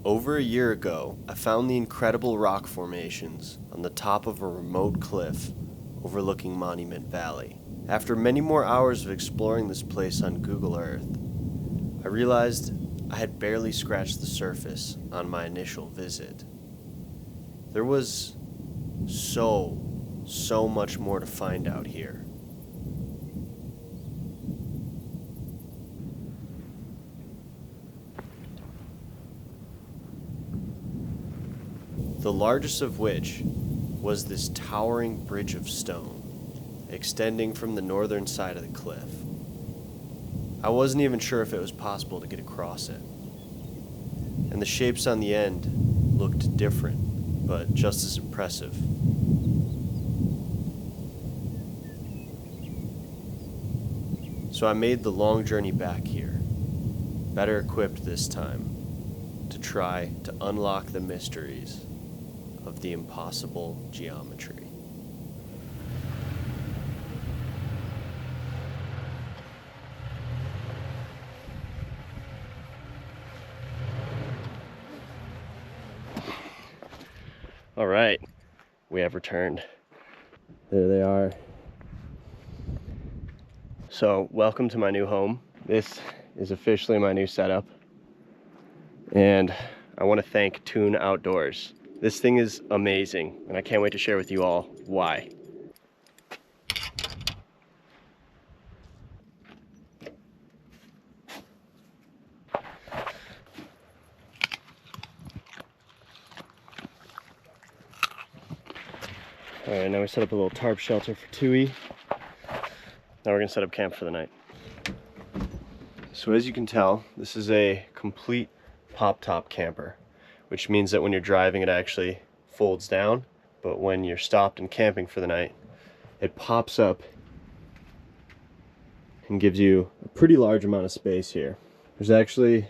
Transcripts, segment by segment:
Over a year ago, I found the incredible rock formations on the top of a remote cliff overlooking Monument Valley. After many more hours of exploring this place on Google Earth, I realized I had barely scratched the surface on my initial visit. There was so much more to find out here. The largest of which was this towering bridge of stone, extending from the northern side of the cliff. I wasn't even sure if it was possible to get across it. And the shapes on the end looked different, but just as impressive. So I made the long journey back here, better equipped this time, to try to unlock the mysteries of the impossible geometry. All right, we have returned. There they are. So, welcome to my new home. This is officially my new setup. And I want to thank Toon Outdoors. This thing is amazing, and I can't wait to share with you all why. All right, now we set up a little tarp shelter for Tui. Now we're gonna set up camp for the night. So as you can tell, this is a complete pop-top camper, which means that when you're driving it actually folds down, but when you're stopped and camping for the night, it pops up and gives you a pretty large amount of space here. There's actually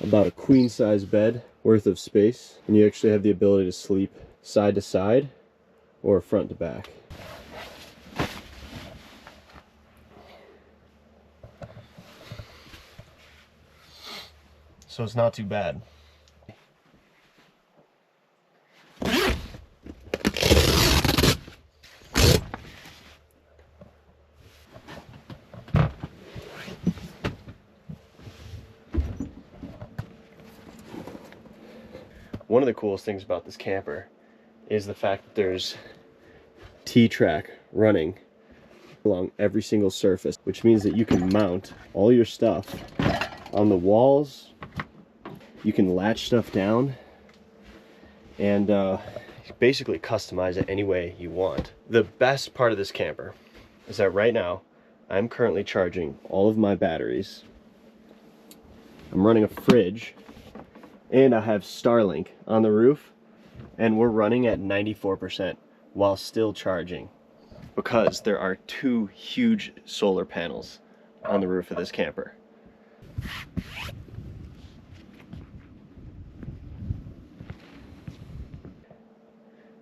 about a queen-size bed worth of space, and you actually have the ability to sleep side to side or front to back. So it's not too bad. One of the coolest things about this camper is the fact that there's T-track running along every single surface, which means that you can mount all your stuff on the walls. You can latch stuff down and basically customize it any way you want. The best part of this camper is that right now I'm currently charging all of my batteries. I'm running a fridge, and I have Starlink on the roof, and we're running at 94% while still charging because there are 2 huge solar panels on the roof of this camper.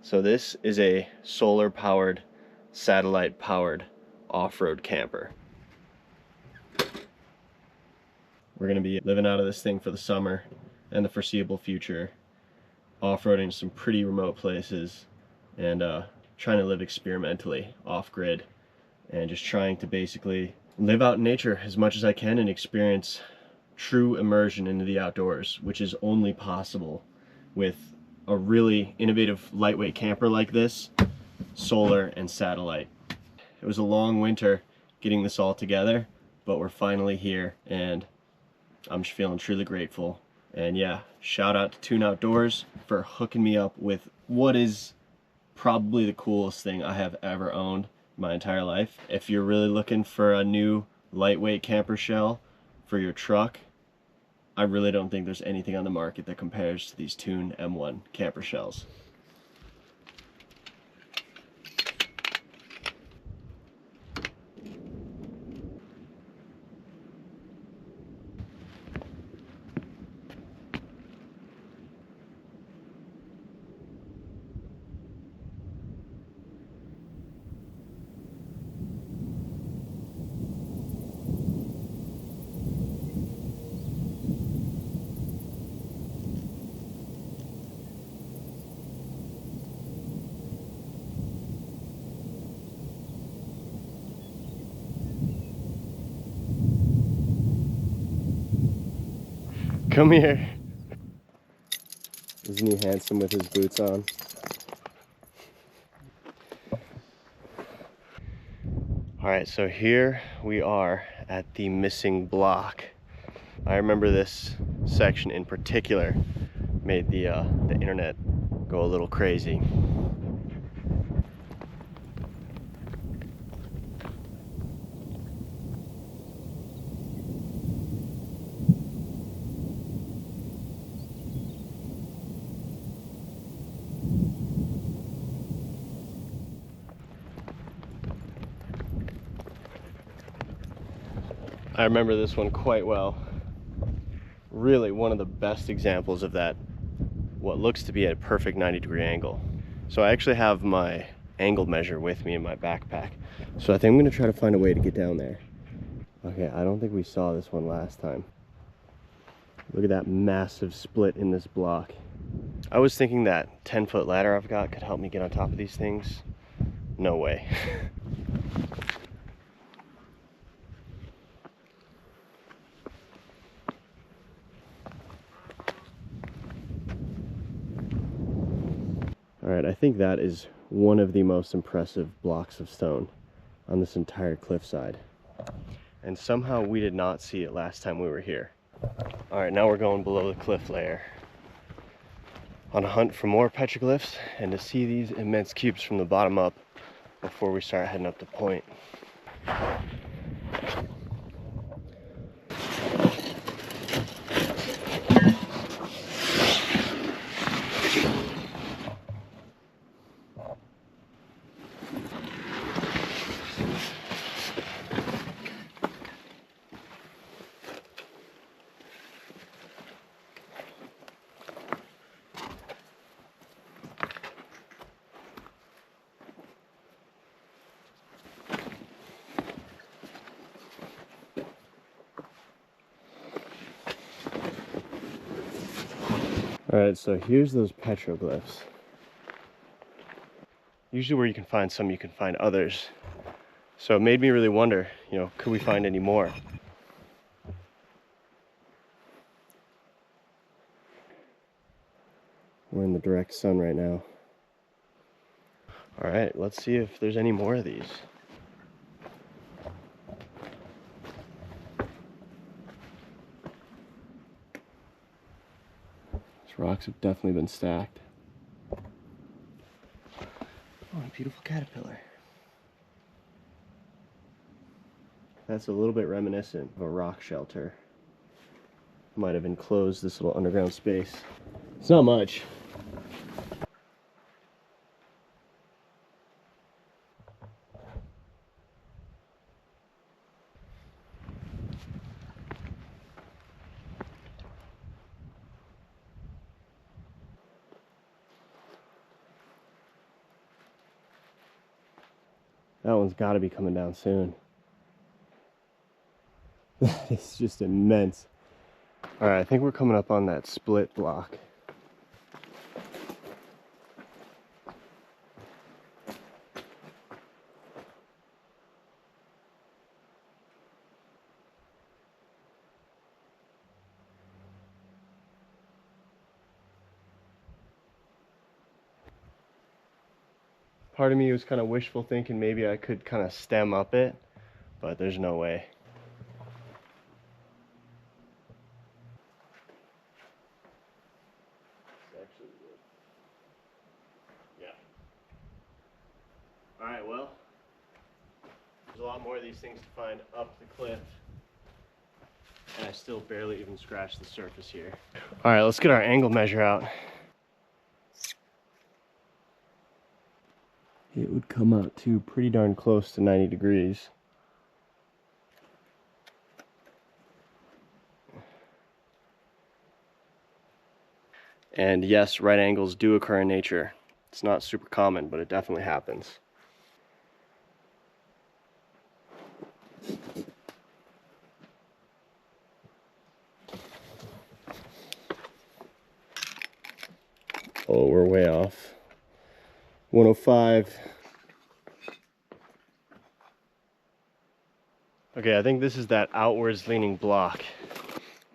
So this is a solar powered, satellite powered off-road camper. We're gonna be living out of this thing for the summer and the foreseeable future, off-roading some pretty remote places and trying to live experimentally off-grid and just trying to basically live out in nature as much as I can and experience true immersion into the outdoors, which is only possible with a really innovative lightweight camper like this, solar and satellite. It was a long winter getting this all together, but we're finally here and I'm just feeling truly grateful. And yeah, shout out to Toon Outdoors for hooking me up with what is probably the coolest thing I have ever owned my entire life. If you're really looking for a new lightweight camper shell for your truck, I really don't think there's anything on the market that compares to these Toon M1 camper shells. Come here. Isn't he handsome with his boots on? All right, so here we are at the missing block. I remember this section in particular made the internet go a little crazy. I remember this one quite well. Really one of the best examples of that, what looks to be a perfect 90-degree angle. So I actually have my angle measure with me in my backpack. So I think I'm gonna try to find a way to get down there. Okay, I don't think we saw this one last time. Look at that massive split in this block. I was thinking that 10-foot ladder I've got could help me get on top of these things. No way. All right, I think that is one of the most impressive blocks of stone on this entire cliffside. And somehow we did not see it last time we were here. All right, now we're going below the cliff layer on a hunt for more petroglyphs and to see these immense cubes from the bottom up before we start heading up the point. All right, so here's those petroglyphs. Usually where you can find some, you can find others. So it made me really wonder, you know, could we find any more? We're in the direct sun right now. All right, let's see if there's any more of these. These rocks have definitely been stacked. Oh, a beautiful caterpillar. That's a little bit reminiscent of a rock shelter. Might have enclosed this little underground space. It's not much. That one's got to be coming down soon. It's just immense. All right, I think we're coming up on that split block. Part of me was kind of wishful thinking maybe I could kind of stem up it, but there's no way. Yeah. All right, well, there's a lot more of these things to find up the cliff, and I still barely even scratched the surface here. All right, let's get our angle measure out. It would come out to pretty darn close to 90 degrees. And yes, right angles do occur in nature. It's not super common, but it definitely happens. Oh, we're way off. 105. Okay, I think this is that outwards leaning block.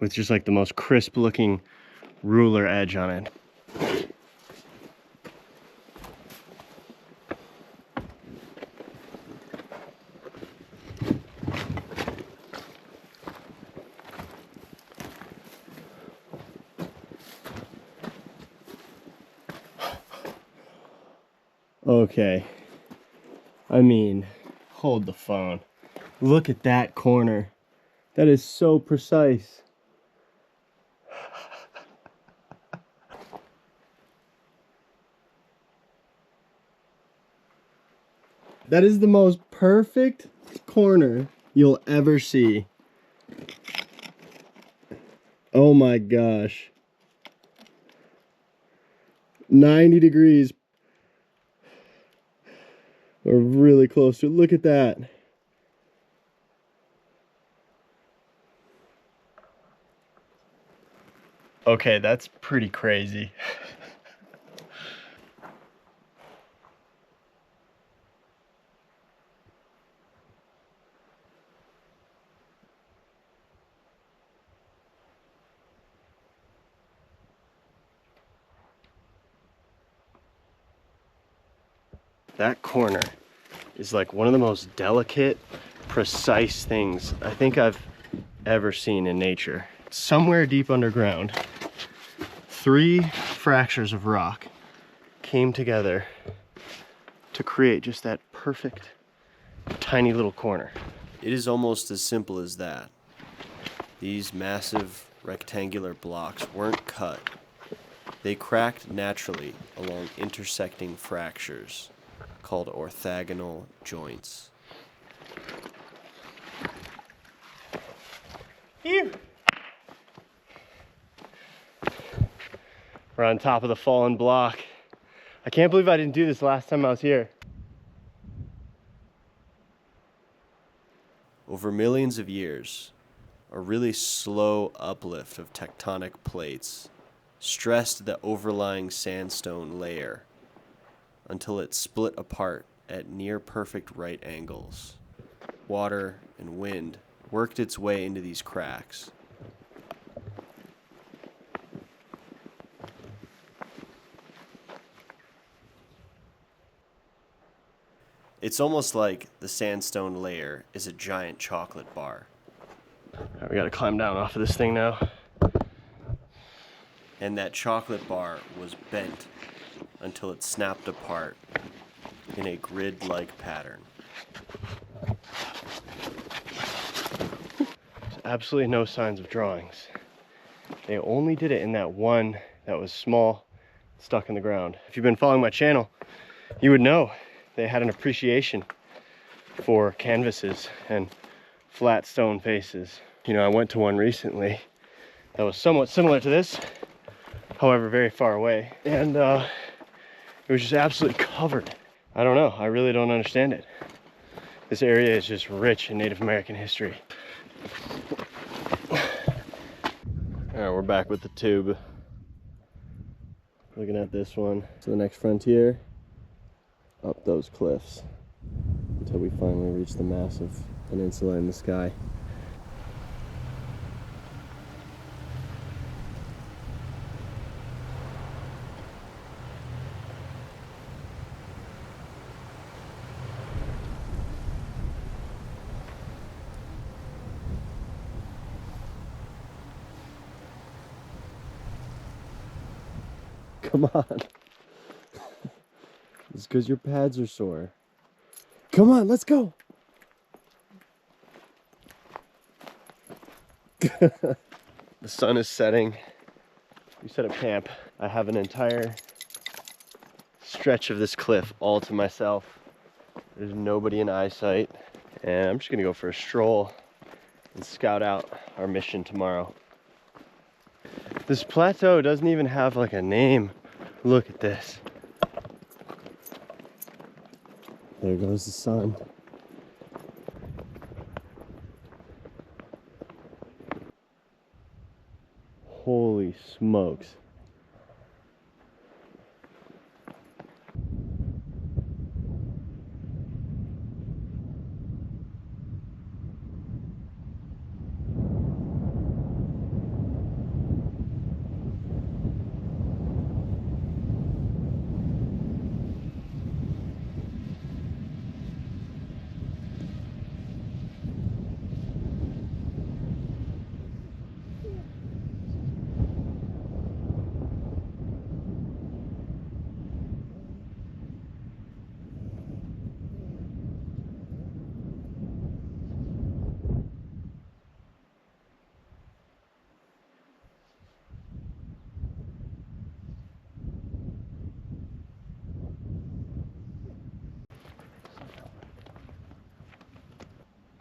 with just like the most crisp looking ruler edge on it. Okay, I mean, hold the phone. Look at that corner. That is so precise. That is the most perfect corner you'll ever see. Oh my gosh. 90 degrees. We're really close to it. Look at that. Okay, that's pretty crazy. That corner is like one of the most delicate, precise things I think I've ever seen in nature. Somewhere deep underground, 3 fractures of rock came together to create just that perfect, tiny little corner. It is almost as simple as that. These massive rectangular blocks weren't cut. They cracked naturally along intersecting fractures called orthogonal joints. Phew. We're on top of the fallen block. I can't believe I didn't do this last time I was here. Over millions of years, a really slow uplift of tectonic plates stressed the overlying sandstone layer until it split apart at near perfect right angles. Water and wind worked its way into these cracks. It's almost like the sandstone layer is a giant chocolate bar. All right, we gotta climb down off of this thing now. And that chocolate bar was bent until it snapped apart in a grid-like pattern. There's absolutely no signs of drawings. They only did it in that one that was small, stuck in the ground. If you've been following my channel, you would know they had an appreciation for canvases and flat stone faces. You know, I went to one recently that was somewhat similar to this, however very far away, and it was just absolutely covered. I don't know, I really don't understand it. This area is just rich in Native American history. All right, we're back with the tube. Looking at this one. So the next frontier, up those cliffs until we finally reach the massive peninsula in the sky. Come on. It's because your pads are sore. Come on, let's go. The sun is setting. We set up camp. I have an entire stretch of this cliff all to myself. There's nobody in eyesight. And I'm just gonna go for a stroll and scout out our mission tomorrow. This plateau doesn't even have like a name. Look at this. There goes the sun. Holy smokes.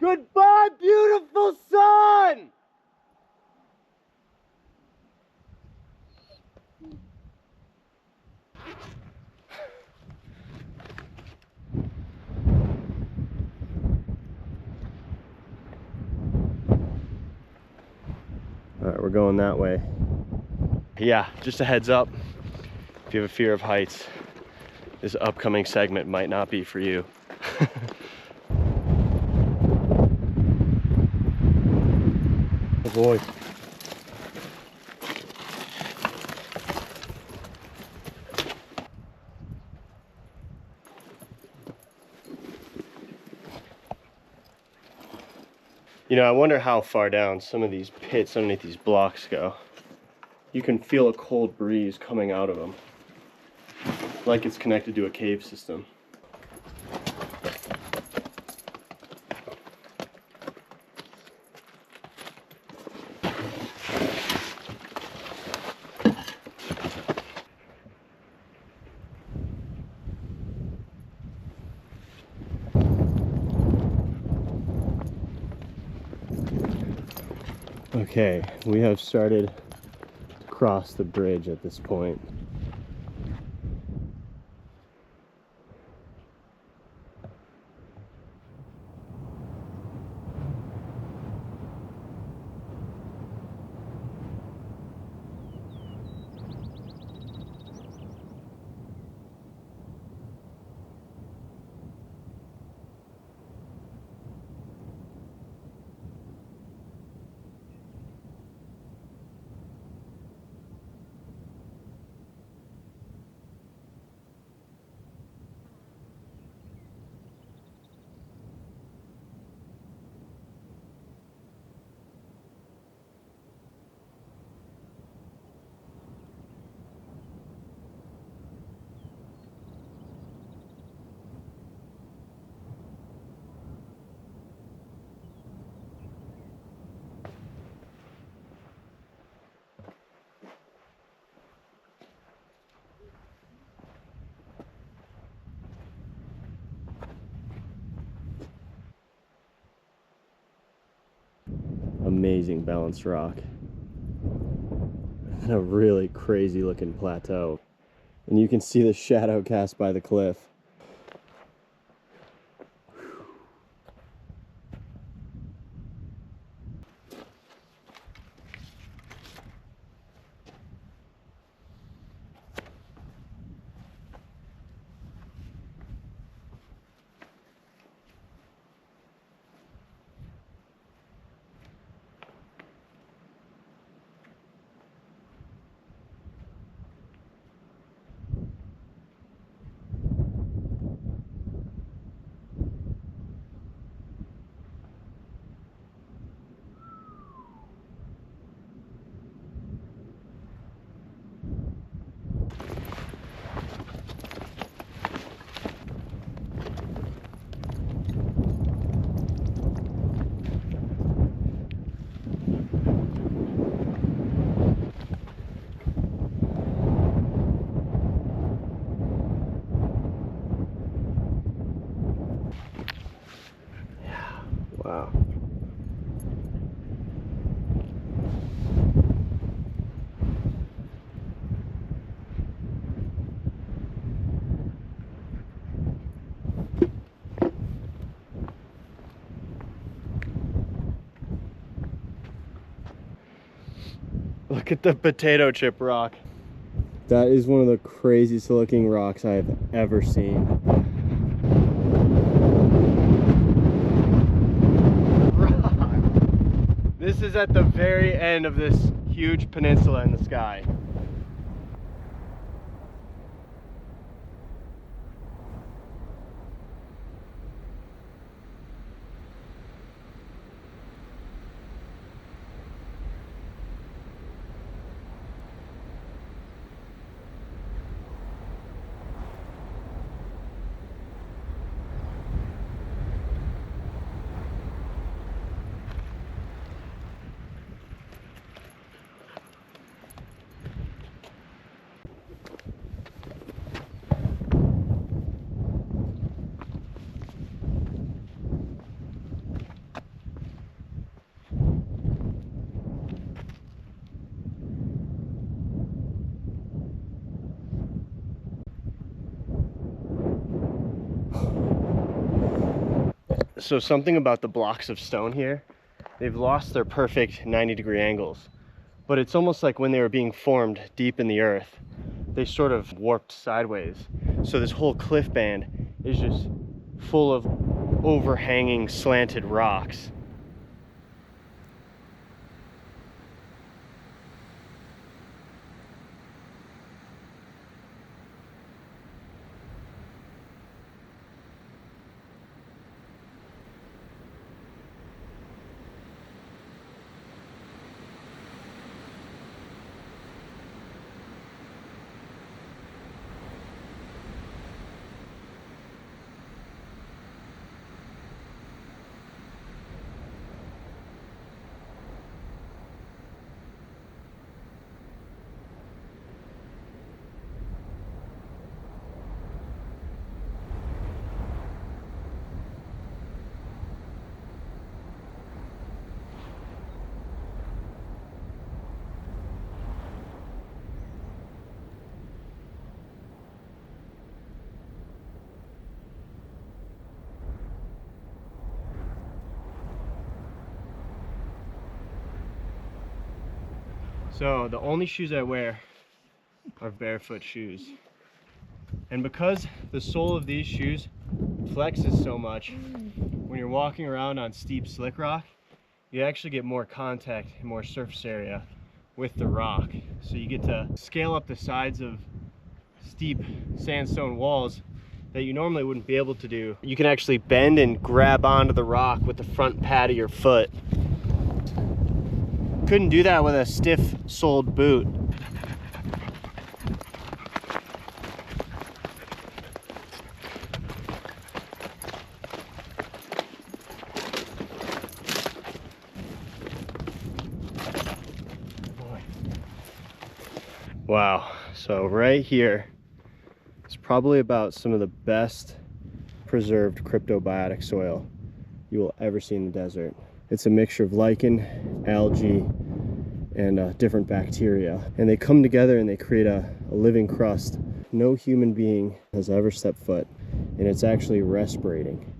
Goodbye, beautiful sun! All right, we're going that way. Yeah, just a heads up. If you have a fear of heights, this upcoming segment might not be for you. Oh boy. You know, I wonder how far down some of these pits underneath these blocks go. You can feel a cold breeze coming out of them, like it's connected to a cave system. Okay, we have started to cross the bridge at this point. Amazing balanced rock. And a really crazy looking plateau. And you can see the shadow cast by the cliff. Wow. Look at the potato chip rock. That is one of the craziest looking rocks I have ever seen. Rock. This is at the very end of this huge peninsula in the sky. So something about the blocks of stone here, they've lost their perfect 90-degree angles. But it's almost like when they were being formed deep in the earth, they sort of warped sideways. So this whole cliff band is just full of overhanging, slanted rocks. So the only shoes I wear are barefoot shoes. And because the sole of these shoes flexes so much, when you're walking around on steep slick rock, you actually get more contact and more surface area with the rock. So you get to scale up the sides of steep sandstone walls that you normally wouldn't be able to do. You can actually bend and grab onto the rock with the front pad of your foot. Couldn't do that with a stiff-soled boot. Wow, so right here is probably about some of the best preserved cryptobiotic soil you will ever see in the desert. It's a mixture of lichen, algae, and different bacteria. And they come together and they create a living crust. No human being has ever stepped foot, and it's actually respirating.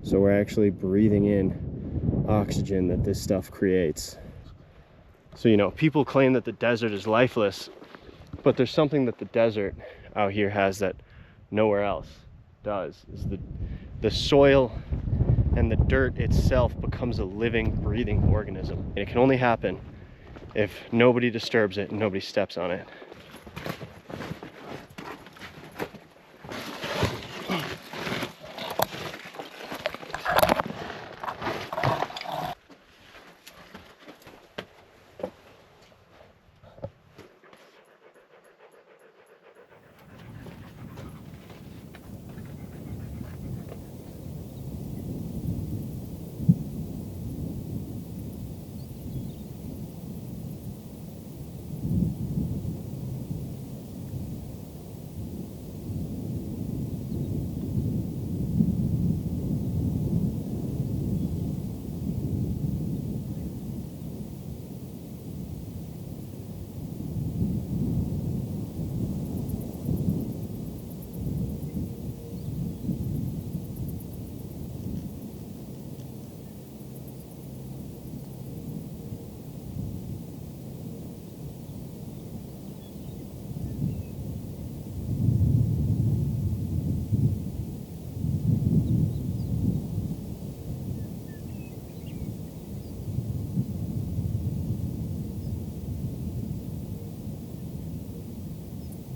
So we're actually breathing in oxygen that this stuff creates. So, you know, people claim that the desert is lifeless, but there's something that the desert out here has that nowhere else does, is the soil and the dirt itself becomes a living, breathing organism. And it can only happen if nobody disturbs it and nobody steps on it.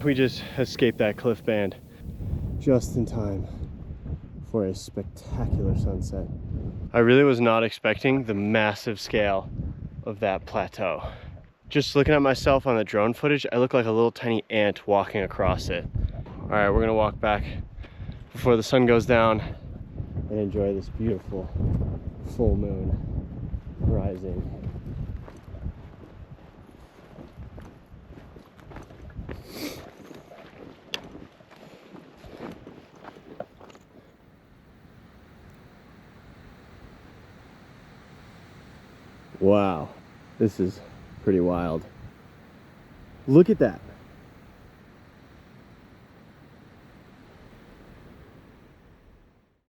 We just escaped that cliff band just in time for a spectacular sunset. I really was not expecting the massive scale of that plateau. Just looking at myself on the drone footage, I look like a little tiny ant walking across it. All right, we're gonna walk back before the sun goes down and enjoy this beautiful full moon rising. Wow, this is pretty wild. Look at that.